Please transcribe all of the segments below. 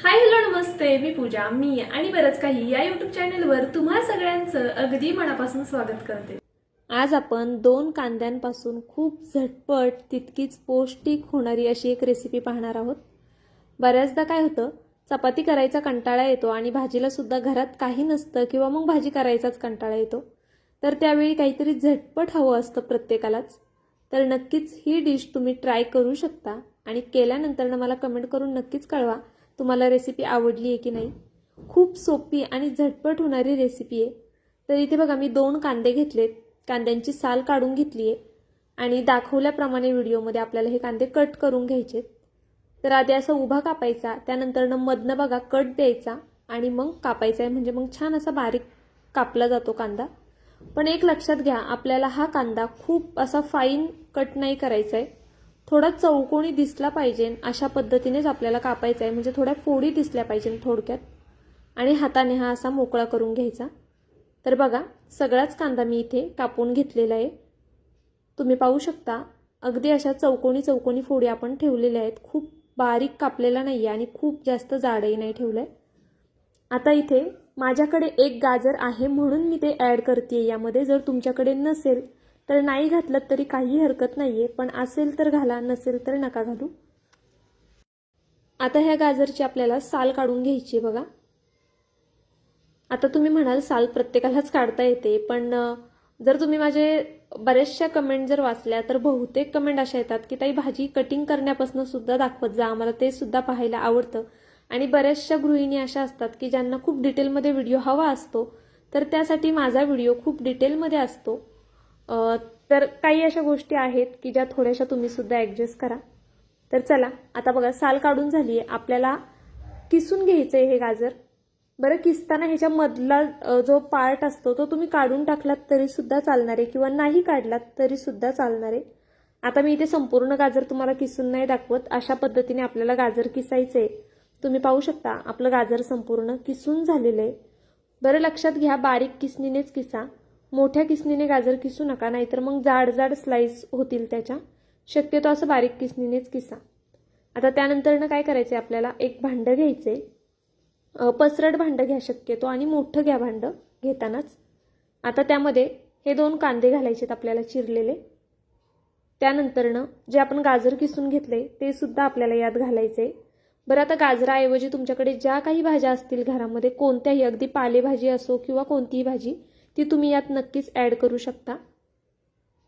Hi hello नमस्ते, मी पूजा मी आणि बरंच काही या यूट्यूब चॅनलवर तुम्हा सगळ्यांचं अगदी मनापासून स्वागत करते। आज आपण 2 कांद्यांपासून खूप झटपट तितकीच पौष्टिक होणारी अशी एक रेसिपी पाहणार आहोत। बऱ्याचदा काय होतं, चपाती करायचा कंटाळा येतो आणि भाजीला सुद्धा घरात काही नसतं किंवा मग भाजी करायचाच कंटाळा येतो, तर त्यावेळी काहीतरी झटपट हवं असतं प्रत्येकालाच। तर नक्कीच ही डिश तुम्ही ट्राय करू शकता आणि केल्यानंतर मला कमेंट करून नक्कीच कळवा तुम्हाला रेसिपी आवडली आहे की नाही। खूप सोपी आणि झटपट होणारी रेसिपी आहे। तर इथे बघा मी 2 कांदे घेतलेत, कांद्यांची साल काढून घेतली आहे आणि दाखवल्याप्रमाणे व्हिडिओमध्ये आपल्याला हे कांदे कट करून घ्यायचे। तर आधी असं उभा कापायचा, त्यानंतर मधनं बघा कट द्यायचा आणि मग कापायचा आहे, म्हणजे मग छान असा बारीक कापला जातो कांदा। पण एक लक्षात घ्या, आपल्याला हा कांदा खूप असा फाईन कट नाही करायचा आहे, थोडा चौकोनी दिसला पाहिजे अशा पद्धतीनेच आपल्याला कापायचा आहे, म्हणजे थोड्या फोडी दिसल्या पाहिजे थोडक्यात, आणि हाताने हा असा मोकळा करून घ्यायचा। तर बघा सगळाच कांदा मी इथे कापून घेतलेला आहे, तुम्ही पाहू शकता अगदी अशा चौकोनी चौकोनी फोडी आपण ठेवलेल्या आहेत, खूप बारीक कापलेला नाहीये आणि खूप जास्त जाडही नाही ठेवलंय। आता इथे माझ्याकडे एक गाजर आहे म्हणून मी ते ऍड करते यामध्ये, जर तुमच्याकडे नसेल तर नाही घातलं तरी काही हरकत नाहीये, पण असेल तर घाला, नसेल तर नका घालू। आता ह्या गाजरची आपल्याला साल काढून घ्यायची बघा। आता तुम्ही म्हणाल साल प्रत्येकालाच काढता येते, पण जर तुम्ही माझे बरेचशा कमेंट जर वाचल्या तर बहुतेक कमेंट अशा येतात की ताई भाजी कटिंग करण्यापासून सुद्धा दाखवत जा, आम्हाला ते सुद्धा पाहायला आवडतं। आणि बऱ्याचशा गृहिणी अशा असतात की ज्यांना खूप डिटेलमध्ये व्हिडिओ हवा असतो, तर त्यासाठी माझा व्हिडिओ खूप डिटेलमध्ये असतो। तर काही अशा गोष्टी आहेत की ज्या थोड्याशा तुम्ही सुद्धा ॲडजस्ट करा। तर चला आता बघा साल काढून झाली आहे, आपल्याला किसून घ्यायचं आहे हे गाजर। बरं किसताना ह्याच्या मधला जो पार्ट असतो तो तुम्ही काढून टाकलात तरी सुद्धा चालणार आहे किंवा नाही काढलात तरी सुद्धा चालणार आहे। आता मी इथे संपूर्ण गाजर तुम्हाला किसून नाही दाखवत, अशा पद्धतीने आपल्याला गाजर किसायचे। तुम्ही पाहू शकता आपलं गाजर संपूर्ण किसून झालेलं आहे। बरं लक्षात घ्या, बारीक किसणीनेच किसा, मोठ्या किसणीने गाजर किसू नका, नाहीतर मग जाड जाड स्लाइस होतील त्याच्या। शक्यतो असं बारीक किसणीनेच किसा। आता त्यानंतर काय करायचे, आपल्याला एक भांडं घ्यायचे, पसरट भांडं घ्या शक्यतो आणि मोठं घ्या भांडं घेतानाच। आता त्यामध्ये हे 2 कांदे घालायचेत आपल्याला चिरलेले, त्यानंतर जे आपण गाजर किसून घेतले ते सुद्धा आपल्याला यात घालायचे। बरं आता गाजराऐवजी तुमच्याकडे ज्या काही भाज्या असतील घरामध्ये, कोणत्याही अगदी पालेभाजी असो किंवा कोणतीही भाजी, ती तुम्ही यात नक्कीच ॲड करू शकता।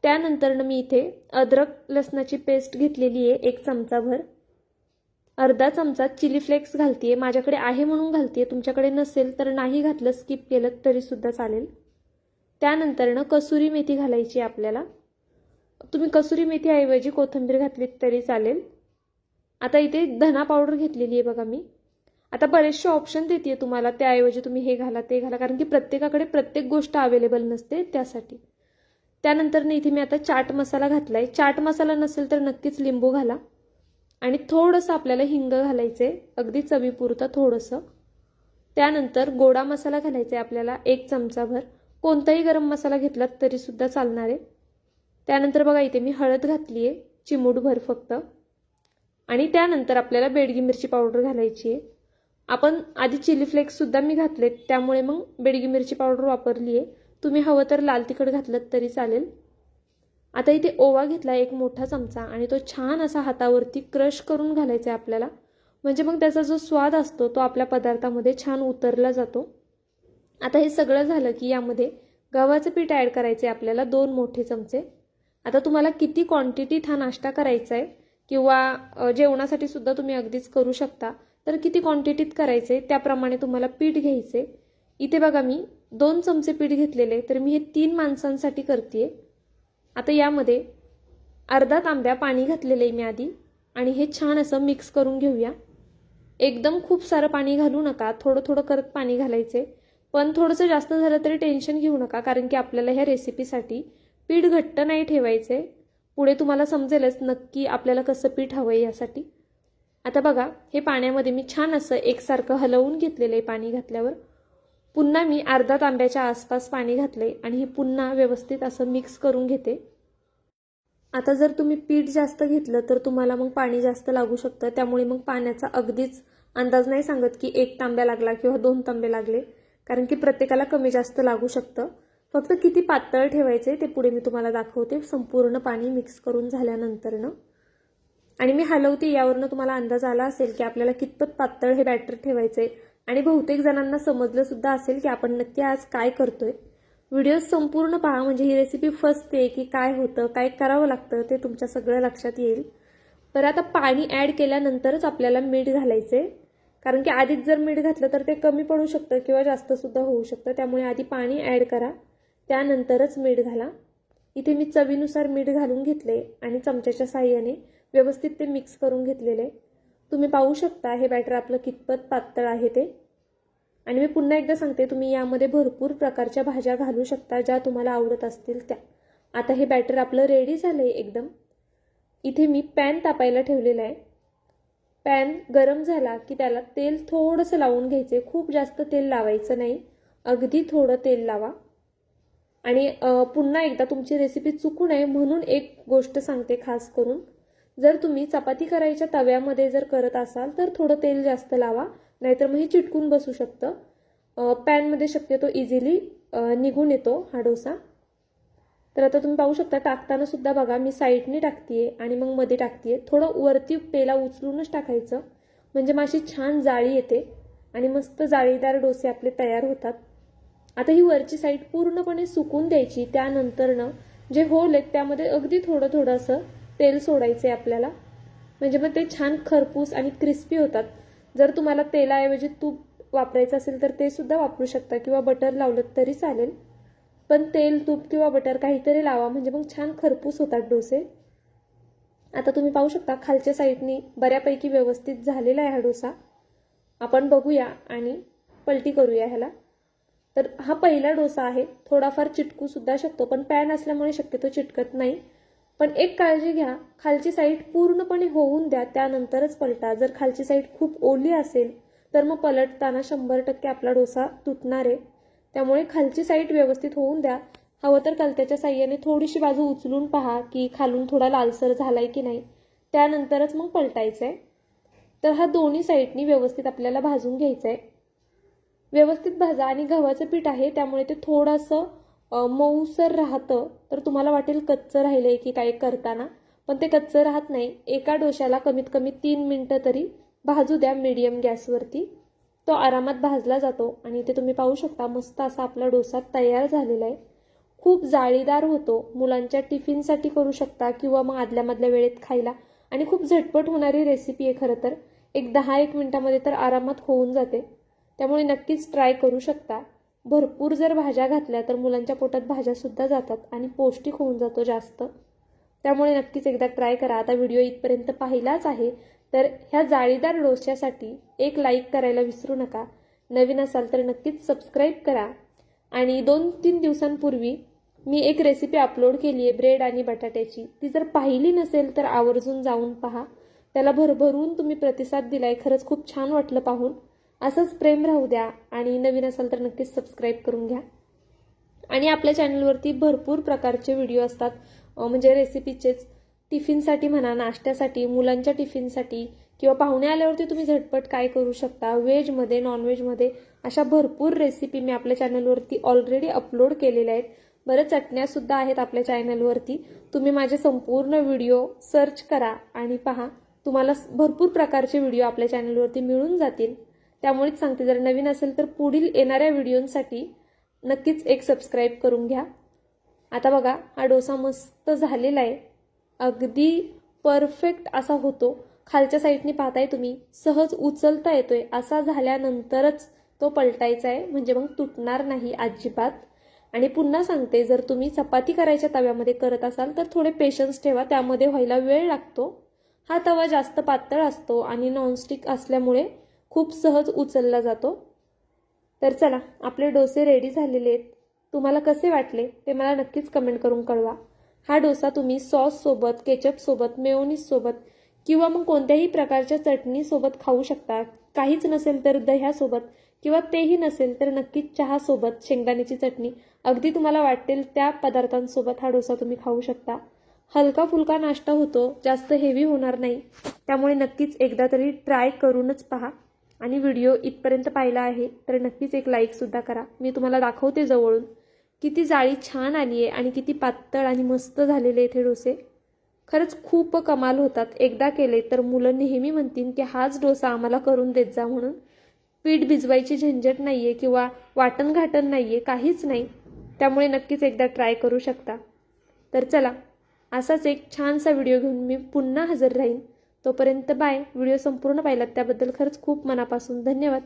त्यानंतर मी इथे अद्रक लसणाची पेस्ट घेतलेली आहे 1 चमचाभर, अर्धा चमचा चिली फ्लेक्स घालतीये, माझ्याकडे आहे म्हणून घालतीये, तुमच्याकडे नसेल तर नाही घातलं, स्किप केलं तरी सुद्धा चालेल। त्यानंतर कसुरी मेथी घालायची आपल्याला, तुम्ही कसुरी मेथी ऐवजी कोथिंबीर घातली तरी चालेल। आता इथे धना पावडर घेतलेली आहे बघा मी। आता बरेचसे ऑप्शन देते तुम्हाला, त्याऐवजी तुम्ही हे घाला ते घाला, कारण की प्रत्येकाकडे प्रत्येक गोष्ट अवेलेबल नसते त्यासाठी। त्यानंतर इथे मी आता चाट मसाला घातलाय, चाट मसाला नसेल तर नक्कीच लिंबू घाला, आणि थोडंसं आपल्याला हिंग घालायचे, अगदी चवीपुरतं थोडंसं। त्यानंतर गोडा मसाला घालायचा आहे आपल्याला 1 चमचाभर, कोणताही गरम मसाला घेतलात तरी सुद्धा चालणार आहे। त्यानंतर बघा इथे मी हळद घातली आहे चिमूटभर फक्त, आणि त्यानंतर आपल्याला बेडगी मिरची पावडर घालायची आहे। आपण आधी चिली फ्लेक्स सुद्धा मी घातलेत, त्यामुळे मग बेडगी मिरची पावडर वापरली आहे, तुम्ही हवं तर लाल तिखट घातलं तरी चालेल। आता इथे ओवा घेतला 1 मोठा चमचा आणि तो छान असा हातावरती क्रश करून घालायचा आहे आपल्याला, म्हणजे मग त्याचा जो स्वाद असतो तो आपल्या पदार्थामध्ये छान उतरला जातो। आता हे सगळं झालं की यामध्ये गव्हाचं पीठ ॲड करायचं आहे आपल्याला 2 मोठे चमचे। आता तुम्हाला किती क्वांटिटीत हा नाश्ता करायचा आहे किंवा जेवणासाठी सुद्धा तुम्ही अगदीच करू शकता, तर किती क्वांटिटीत करायचे त्याप्रमाणे तुम्हाला पीठ घ्यायचे। इथे बघा मी 2 चमचे पीठ घेतलेले, तर मी हे 3 माणसांसाठी करतेय। आता यामध्ये अर्धा तांब्या पाणी घातलेलं आहे मी आधी, आणि हे छान असं मिक्स करून घेऊया। एकदम खूप सारं पाणी घालू नका, थोडं थोडं करत पाणी घालायचे, पण थोडंसं जास्त झालं तरी टेन्शन घेऊ नका, कारण की आपल्याला ह्या रेसिपीसाठी पीठ घट्ट नाही ठेवायचे। पुढे तुम्हाला समजेलच नक्की आपल्याला कसं पीठ हवंय यासाठी। आता बघा हे पाण्यामध्ये मी छान असं एकसारखं हलवून घेतलेलं आहे पाणी घातल्यावर। पुन्हा मी अर्धा तांब्याच्या आसपास पाणी घातले आणि हे पुन्हा व्यवस्थित असं मिक्स करून घेते। आता जर तुम्ही पीठ जास्त घेतलं तर तुम्हाला मग पाणी जास्त लागू शकतं, त्यामुळे मग पाण्याचा अगदीच अंदाज नाही सांगत की 1 तांब्या लागला किंवा 2 तांबे लागले, कारण की प्रत्येकाला कमी जास्त लागू शकतं. फक्त किती पातळ ठेवायचे ते पुढे मी तुम्हाला दाखवते संपूर्ण पाणी मिक्स करून झाल्यानंतरनं. आणि मी हलवते, यावरनं तुम्हाला अंदाज आला असेल की आपल्याला कितपत पातळ हे बॅटर ठेवायचे. आणि बहुतेक जणांना समजलं सुद्धा असेल की आपण नक्की आज काय करतोय. व्हिडिओ संपूर्ण पहा, म्हणजे ही रेसिपी फसते की काय होतं, काय करावं लागतं ते तुमच्या सगळं लक्षात येईल. तर आता पाणी ॲड केल्यानंतरच आपल्याला मीठ घालायचे, कारण की आधीच जर मीठ घातलं तर ते कमी पडू शकतं किंवा जास्त सुद्धा होऊ शकतं. त्यामुळे आधी पाणी ॲड करा, त्यानंतरच मीठ घाला. इथे मी चवीनुसार मीठ घालून घेतले आणि चमच्याच्या साहाय्याने व्यवस्थित ते मिक्स करून घेतलेले. तुम्ही पाहू शकता हे बॅटर आपलं कितपत पातळ आहे ते. आणि मी पुन्हा एकदा सांगते, तुम्ही यामध्ये भरपूर प्रकारच्या भाज्या घालू शकता ज्या तुम्हाला आवडत असतील त्या. आता हे बॅटर आपलं रेडी झालंय एकदम. इथे मी पॅन तापायला ठेवलेला आहे. पॅन गरम झाला की त्याला तेल थोडंसं लावून घ्यायचे, खूप जास्त तेल लावायचं नाही, अगदी थोडं तेल लावा. आणि पुन्हा एकदा तुमची रेसिपी चुकू नये म्हणून एक गोष्ट सांगते खास करून, जर तुम्ही चपाती करायच्या तव्यामध्ये जर करत असाल तर थोडं तेल जास्त लावा, नाहीतर मग हे चिटकून बसू शकतं. पॅनमध्ये शक्यतो इझिली निघून येतो हा डोसा. तर आता तुम्ही पाहू शकता, टाकताना सुद्धा बघा मी साईडने टाकतेय आणि मग मध्ये टाकतेय. थोडं वरती पेला उचलूनच टाकायचं, म्हणजे मग अशी छान जाळी येते आणि मस्त जाळीदार डोसे आपले तयार होतात. आता ही वरची साईड पूर्णपणे सुकून द्यायची. त्यानंतरनं जे होल आहेत त्यामध्ये अगदी थोडं थोडं असं तेल सोडायचे आपल्याला, म्हणजे मग ते छान खरपूस आणि क्रिस्पी होतात. जर तुम्हाला तेलाऐवजी तूप वापरायचं असेल तर ते सुद्धा वापरू शकता किंवा बटर लावलं तरी चालेल, पण तेल, तूप किंवा बटर काहीतरी लावा, म्हणजे मग छान खरपूस होतात डोसे. आता तुम्ही पाहू शकता खालच्या साईडनी बऱ्यापैकी व्यवस्थित झालेला आहे हा डोसा. आपण बघूया आणि पलटी करूया ह्याला. तर हा पहिला डोसा आहे, थोडाफार चिटकू सुद्धा शकतो, पण पॅन असल्यामुळे शक्यतो चिटकत नाही. पण एक काळजी घ्या, खालची साईड पूर्णपणे होऊन द्या, त्यानंतरच पलटा. जर खालची साईड खूप ओली असेल तर मग पलटताना 100% आपला डोसा तुटणार आहे. त्यामुळे खालची साईड व्यवस्थित होऊन द्या. हवं तर कलत्याच्या साह्याने थोडीशी बाजू उचलून पहा की खालून थोडा लालसर झालाय की नाही, त्यानंतरच मग पलटायचं आहे. तर हा दोन्ही साईडनी व्यवस्थित आपल्याला भाजून घ्यायचं आहे. व्यवस्थित भाजा. आणि गव्हाचं पीठ आहे त्यामुळे ते थोडंसं मऊसर राहतं. तर तुम्हाला वाटेल कच्चं राहिलंय की काय करताना, पण ते कच्चं राहत नाही. एका डोश्याला कमीत कमी 3 मिनिटं तरी भाजू द्या मीडियम गॅसवरती, तो आरामात भाजला जातो. आणि इथे तुम्ही पाहू शकता मस्त असा आपला डोसा तयार झालेला आहे. खूप जाळीदार होतो, मुलांच्या टिफिनसाठी करू शकता किंवा मग आदल्यामधल्या वेळेत खायला. आणि खूप झटपट होणारी रेसिपी आहे खरं तर, एक 10-1 मिनिटामध्ये तर आरामात होऊन जाते. त्यामुळे नक्कीच ट्राय करू शकता. भरपूर जर भाज्या घातल्या तर मुलांच्या पोटात भाज्या सुद्धा जातात आणि पौष्टिक होऊन जातो जास्त. त्यामुळे नक्कीच एकदा ट्राय करा. आता व्हिडिओ इथपर्यंत पाहिलाच आहे तर ह्या जाळीदार डोश्यासाठी एक लाईक करायला विसरू नका. नवीन असाल तर नक्कीच सबस्क्राईब करा. आणि 2-3 दिवसांपूर्वी मी एक रेसिपी अपलोड केली आहे ब्रेड आणि बटाट्याची, ती जर पाहिली नसेल तर आवर्जून जाऊन पहा. त्याला भरभरून तुम्ही प्रतिसाद दिलाय, खरंच खूप छान वाटलं पाहून. असंच प्रेम राहू द्या. आणि नवीन असाल तर नक्कीच सबस्क्राईब करून घ्या. आणि आपल्या चॅनलवरती भरपूर प्रकारचे व्हिडिओ असतात, म्हणजे रेसिपीचेच. टिफिनसाठी म्हणा, नाश्त्यासाठी, मुलांच्या टिफिनसाठी, किंवा पाहुणे आल्यावरती तुम्ही झटपट काय करू शकता, व्हेजमध्ये, नॉनव्हेजमध्ये, अशा भरपूर रेसिपी मी आपल्या चॅनलवरती ऑलरेडी अपलोड केलेल्या आहेत. बऱ्याच चटण्यासुद्धा आहेत आपल्या चॅनलवरती. तुम्ही माझे संपूर्ण व्हिडिओ सर्च करा आणि पहा, तुम्हाला भरपूर प्रकारचे व्हिडिओ आपल्या चॅनलवरती मिळून जातील. त्यामुळेच सांगते, जर नवीन असेल तर पुढील येणाऱ्या व्हिडिओंसाठी नक्कीच एक सबस्क्राईब करून घ्या. आता बघा हा डोसा मस्त झालेला आहे, अगदी परफेक्ट असा होतो. खालच्या साईडने पाहताय तुम्ही, सहज उचलता येतोय. असा झाल्यानंतरच तो पलटायचा आहे, म्हणजे मग तुटणार नाही अजिबात. आणि पुन्हा सांगते, जर तुम्ही चपाती करायच्या तव्यामध्ये करत असाल तर थोडे पेशन्स ठेवा, त्यामध्ये व्हायला वेळ लागतो. हा तवा जास्त पातळ असतो आणि नॉनस्टिक असल्यामुळे खूप सहज उचलला जातो. तर चला, आपले डोसे रेडी झालेले आहेत. तुम्हाला कसे वाटले ते मला नक्कीच कमेंट करून कळवा. हा डोसा तुम्ही सॉससोबत, केचपसोबत, मेयोनीजसोबत किंवा मग कोणत्याही प्रकारच्या चटणीसोबत खाऊ शकता. काहीच नसेल तर दह्यासोबत, किंवा तेही नसेल तर नक्कीच चहासोबत, शेंगदाण्याची चटणी, अगदी तुम्हाला वाटेल त्या पदार्थांसोबत हा डोसा तुम्ही खाऊ शकता. हलका फुलका नाश्ता होतो, जास्त हेवी होणार नाही. त्यामुळे नक्कीच एकदा तरी ट्राय करूनच पहा. आणि व्हिडिओ इथपर्यंत पाहिला आहे तर नक्कीच एक लाईकसुद्धा करा. मी तुम्हाला दाखवते जवळून किती जाळी छान आली आहे आणि किती पातळ आणि मस्त झालेले इथे डोसे. खरंच खूप कमाल होतात. एकदा केले तर मुलं नेहमी म्हणतील की हाच डोसा आम्हाला करून देत जा म्हणून. पीठ भिजवायची झंझट नाही आहे किंवा वाटण घाटण नाही आहे, काहीच नाही. त्यामुळे नक्कीच एकदा ट्राय करू शकता. तर चला, असाच एक छानसा व्हिडिओ घेऊन मी पुन्हा हजर राहीन. तोपर्यंत बाय. व्हिडिओ संपूर्ण पाहिलात त्याबद्दल खरंच खूप मनापासून धन्यवाद.